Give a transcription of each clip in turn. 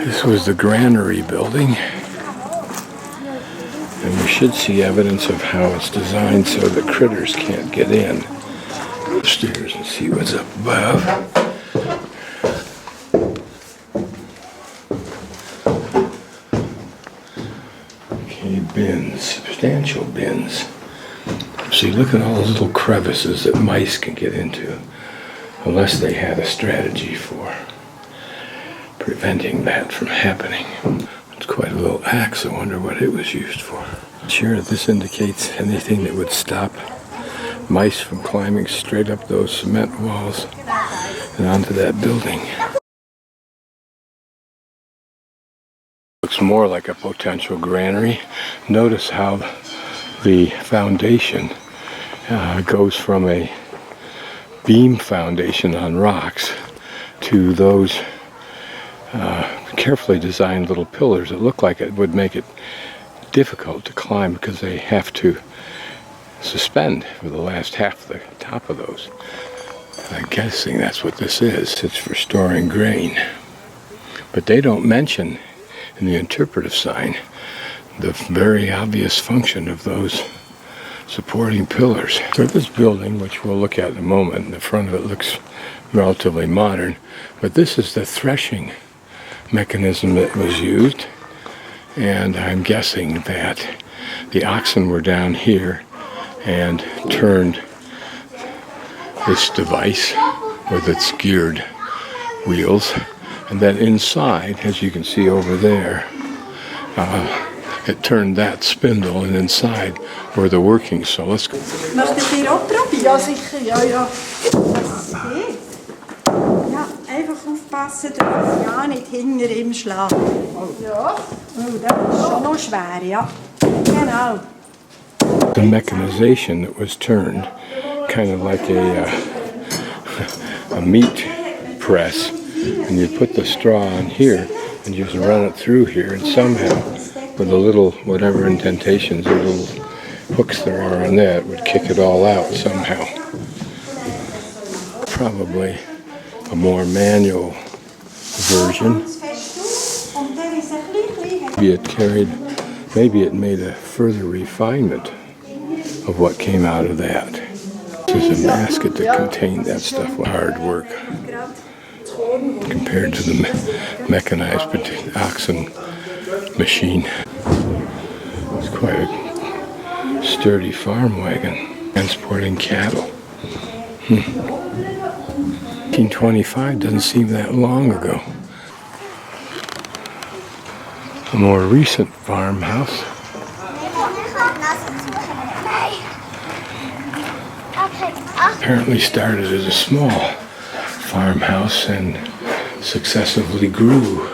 This was the granary building, and we should see evidence of how it's designed so the critters can't get in. Upstairs and see what's up above. Okay, bins, substantial bins. See, look at all those little crevices that mice can get into, unless they had a strategy for preventing that from happening. It's quite a little axe. I wonder what it was used for. Sure, this indicates anything that would stop mice from climbing straight up those cement walls and onto that building. Looks more like a potential granary. Notice how the foundation goes from a beam foundation on rocks to those carefully designed little pillars that look like it would make it difficult to climb because they have to suspend for the last half of the top of those. I'm guessing that's what this is. It's for storing grain. But they don't mention in the interpretive sign the very obvious function of those supporting pillars. So this building, which we'll look at in a moment, the front of it looks relatively modern, but this is the threshing mechanism that was used, and I'm guessing that the oxen were down here and turned this device with its geared wheels, and then inside, as you can see over there, it turned that spindle, and inside were the workings. So let's go. Möchtet ihr auch probieren? Ja, sicher, ja, ja. Das geht. Ja, einfach aufpassen, dass es ja nicht hinter ihm schlägt. Ja. Oh, das ist schon noch schwer, ja. Genau. The mechanization that was turned, kind of like a meat press, and you put the straw on here and just run it through here, and somehow with the little whatever indentations or little hooks there are on that would kick it all out somehow. Probably a more manual version. Maybe it made a further refinement of what came out of that. This is a basket that contained that stuff. Hard work compared to the mechanized oxen machine. It's quite a sturdy farm wagon transporting cattle. 1925 doesn't seem that long ago. A more recent farmhouse. Apparently started as a small farmhouse and successively grew.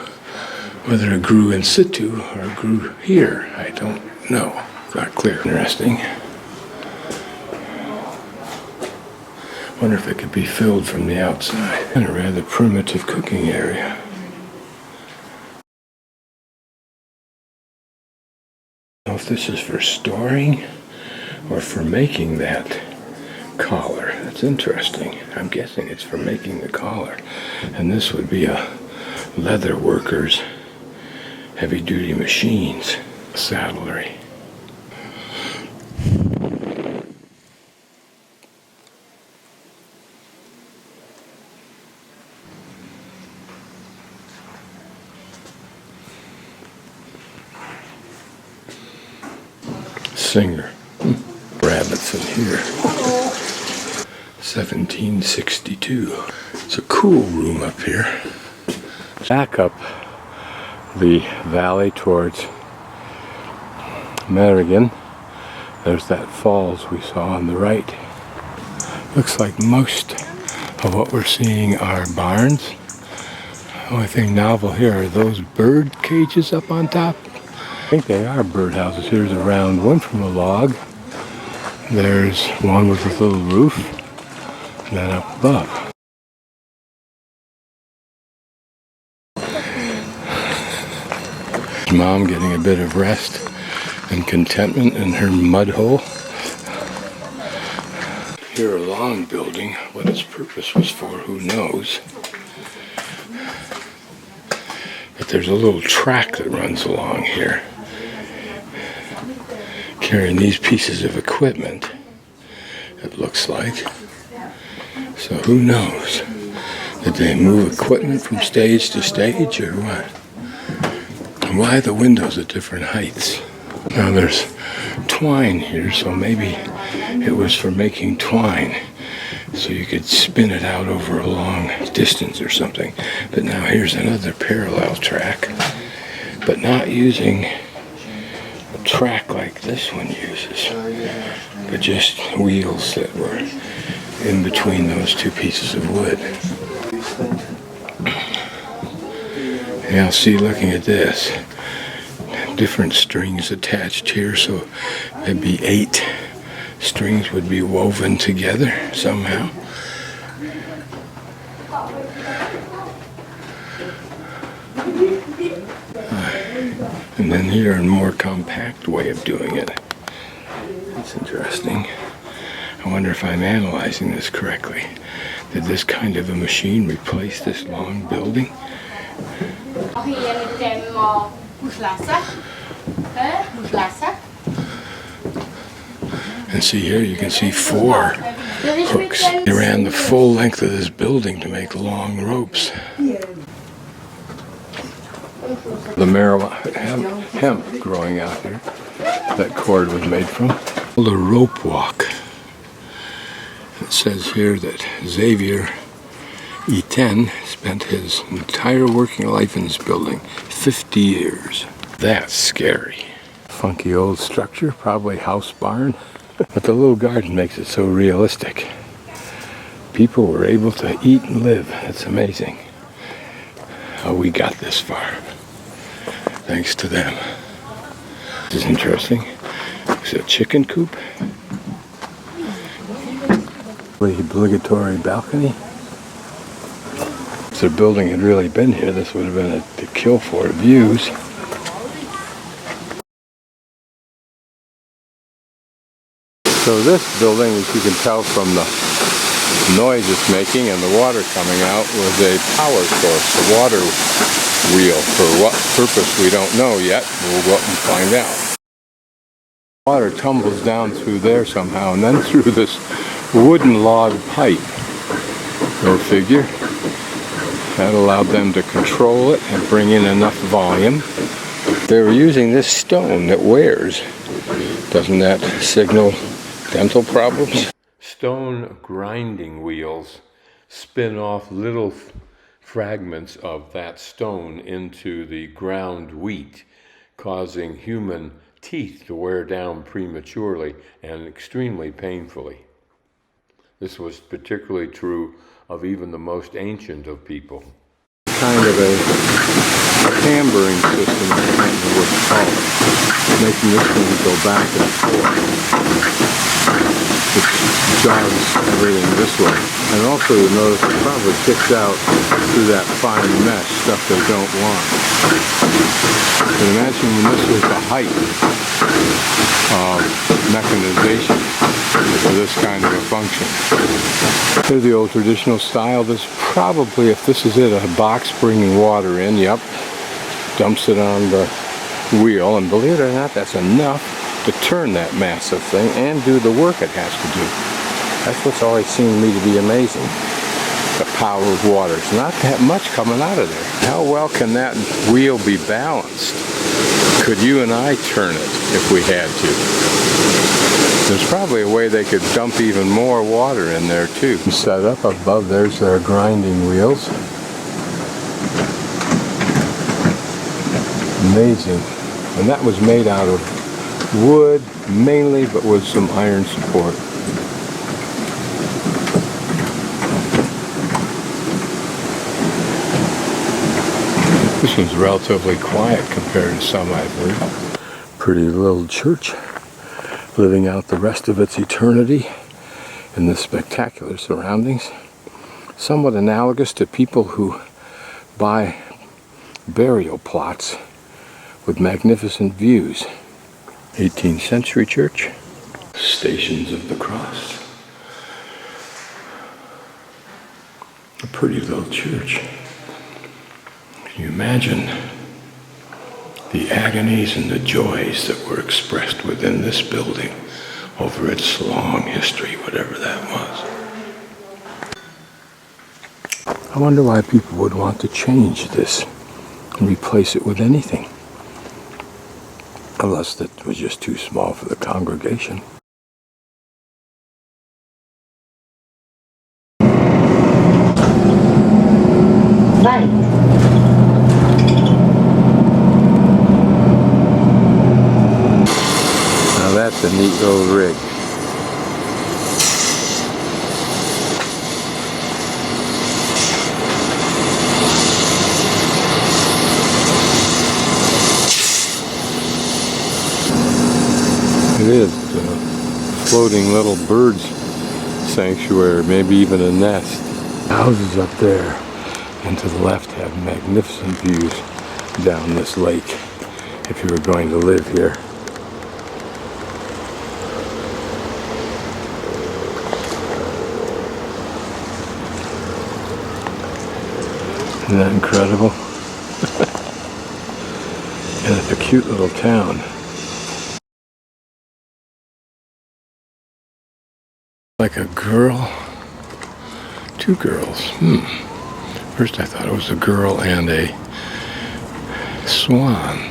Whether it grew in situ or it grew here, I don't know. It's not clear. Interesting. Wonder if it could be filled from the outside. And a rather primitive cooking area. I don't know if this is for storing or for making that collar. That's interesting. I'm guessing it's for making the collar. And this would be a Leatherworker's heavy-duty machines saddlery. Singer. Rabbits in here. 1762. It's a cool room up here. Back up the valley towards Meiringen. There's that falls we saw on the right. Looks like most of what we're seeing are barns. The only thing novel here are those bird cages up on top. I think they are birdhouses. Here's a round one from a log. There's one with a little roof, and then up above. Mom getting a bit of rest and contentment in her mud hole. Here a long building, what its purpose was for, who knows. But But there's a little track that runs along here, carrying these pieces of equipment, it looks like. So who knows? Did they move equipment from stage to stage or what? And why the windows at different heights? Now there's twine here, so maybe it was for making twine, so you could spin it out over a long distance or something. But now here's another parallel track, but not using a track like this one uses, but just wheels that were in between those two pieces of wood. Yeah, see, looking at this, different strings attached here, so maybe 8 strings would be woven together somehow. And then here, a more compact way of doing it. That's interesting. I wonder if I'm analyzing this correctly. Did this kind of a machine replace this long building? And see here, you can see 4 hooks. They ran the full length of this building to make long ropes. The marijuana hemp growing out here, that cord was made from. The rope walk. It says here that Xavier Etienne spent his entire working life in this building, 50 years. That's scary. Funky old structure, probably house barn. But the little garden makes it so realistic. People were able to eat and live. It's amazing how we got this far. Thanks to them. This is interesting. It's a chicken coop. The obligatory balcony. If the building had really been here, this would have been to kill for views. So this building, as you can tell from the noise it's making and the water coming out, was a power source, a water wheel. For what purpose we don't know yet. We'll go up and find out. Water tumbles down through there somehow and then through this wooden log pipe. Go figure. That allowed them to control it and bring in enough volume. They were using this stone that wears. Doesn't that signal dental problems? Stone grinding wheels spin off little fragments of that stone into the ground wheat, causing human teeth to wear down prematurely and extremely painfully. This was particularly true of even the most ancient of people. Kind of a tambering system, I can't know what to call it, making this one go back and forth. It jogs everything this way. And also you'll notice it probably kicks out through that fine mesh, stuff they don't want. But imagine when this was the height of mechanization for this kind of a function. Here's the old traditional style. This probably, if this is it, a box bringing water in, yep, dumps it on the wheel, and believe it or not, that's enough to turn that massive thing and do the work it has to do. That's what's always seemed to me to be amazing. The power of water. It's not that much coming out of there. How well can that wheel be balanced? Could you and I turn it if we had to? There's probably a way they could dump even more water in there too. Set up above, there's their grinding wheels. Amazing. And that was made out of wood mainly, but with some iron support. This one's relatively quiet compared to some I've heard. Pretty little church, living out the rest of its eternity in the spectacular surroundings. Somewhat analogous to people who buy burial plots with magnificent views. 18th century church. Stations of the Cross. A pretty little church. Can you imagine the agonies and the joys that were expressed within this building over its long history, whatever that was. I wonder why people would want to change this and replace it with anything. Unless that was just too small for the congregation. Right. Now that's a neat little rig. It is a floating little birds sanctuary, maybe even a nest. Houses up there and to the left have magnificent views down this lake if you were going to live here. Isn't that incredible? And it's a cute little town. Like a girl, two girls. First I thought it was a girl and a swan.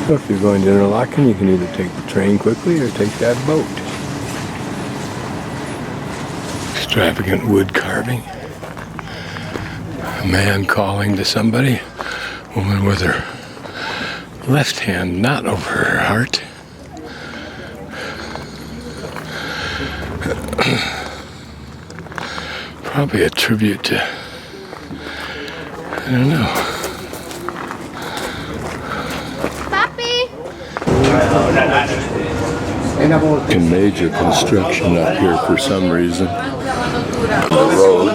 So if you're going to Interlocken, you can either take the train quickly or take that boat. Extravagant wood carving. A man calling to somebody. Woman with her left hand not over her heart. Probably a tribute to, I don't know. In major construction up here for some reason. The road.